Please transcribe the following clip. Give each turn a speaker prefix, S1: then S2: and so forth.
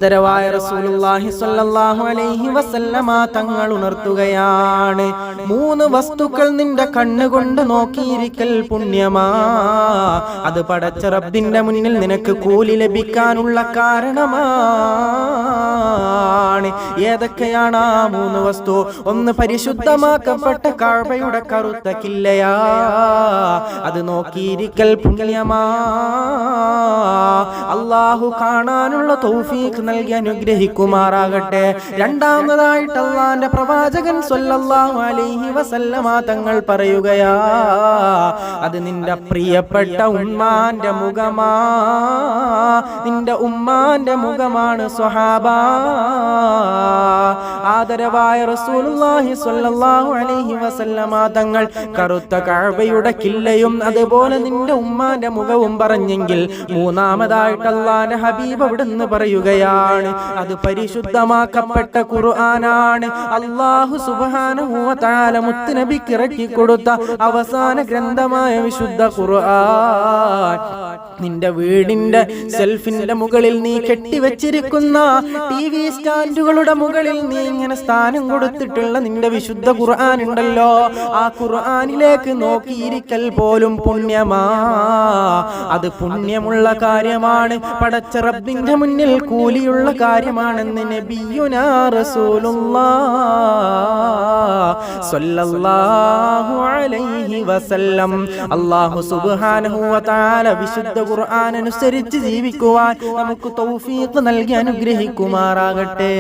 S1: ദരവായ റസൂലുള്ളാഹി സ്വല്ലല്ലാഹു അലൈഹി വസല്ലമ തങ്ങൾ ഉണർത്തുകയാണ്, 3 വസ്തുക്കൾ നിന്റെ കണ്ണുകൊണ്ട് നോക്കിയിരിക്കൽ പുണ്യമാ. അത് പടച്ച റബ്ബിന്റെ മുന്നിൽ നിനക്ക് കൂലി ലഭിക്കാനുള്ള കാരണമാണ്. ഏതൊക്കെയാണ് ആ 3 വസ്തു? ഒന്ന്, പരിശുദ്ധമാക്കപ്പെട്ട കഅബയുടെ കറുത്ത കില്ലയാ, അത് നോക്കിയിരിക്കൽ പുണ്യമാ. അല്ലാഹു കാണാനുള്ള തൗഫീഖ് നൽകി അനുഗ്രഹിക്കുമാറാകട്ടെ. രണ്ടാമതായിട്ട് അല്ലാഹുവിന്റെ പ്രവാചകൻ സ്വല്ലല്ലാഹു അലൈഹി വസല്ലമ തങ്ങൾ പറയുകയാ, അത് നിന്റെ പ്രിയപ്പെട്ട ഉമ്മാന്റെ മുഖമാ, നിന്റെ ഉമ്മാന്റെ മുഖമാണ് സ്വഹാബാ. ആദരവായ റസൂലുള്ളാഹി സ്വല്ലല്ലാഹു അലൈഹി വസല്ലമ തങ്ങൾ കറുത്ത കഅബയുടെ കില്ലയും അതുപോലെ നിന്റെ ഉമ്മാന്റെ മുഖവും പറഞ്ഞെങ്കിൽ, മൂന്നാമതായിട്ട് അല്ലാഹുവിന്റെ ഹബീബ് അവിടുന്ന് പറയുകയാണ്, അത് പരിശുദ്ധമാക്കപ്പെട്ട ഖുർആനാണ്. അല്ലാഹു സുബ്ഹാനഹു വ തആല മുത്തുനബിക്ക് ഇറക്കി കൊടുത്ത അവസാന ഗ്രന്ഥമായ വിശുദ്ധ ഖുർആൻ. നിന്റെ വീടിന്റെ സെൽഫിന്റെ മുകളിൽ നീ കെട്ടിവെച്ചിരിക്കുന്ന TV സ്റ്റാൻഡുകളുടെ മുകളിൽ നീ ഇങ്ങനെ സ്ഥാനം കൊടുത്തിട്ടുള്ള നിന്റെ വിശുദ്ധ ഖുർആൻ ഉണ്ടല്ലോ, ആ ഖുർആനിലേക്ക് നോക്കിയിരിക്കൽ പോലും പുണ്യമാ. അത് പുണ്യമുള്ള കാര്യമാണ്, പടച്ച റബ്ബിന്റെ മുന്നിൽ കൂലിയുള്ള കാര്യമാണെന്ന് നബിയുനാ റസൂലുള്ളാഹി സ്വല്ലല്ലാഹു അലൈഹി വസല്ലം. അല്ലാഹു സുബ്ഹാനഹു വ തആല വിശുദ്ധ ഖുർആൻ അനുസരിച്ച് ജീവിക്കുവാൻ നമുക്ക് തൗഫീഖ് നൽകി അനുഗ്രഹിക്കുമാറാകട്ടെ.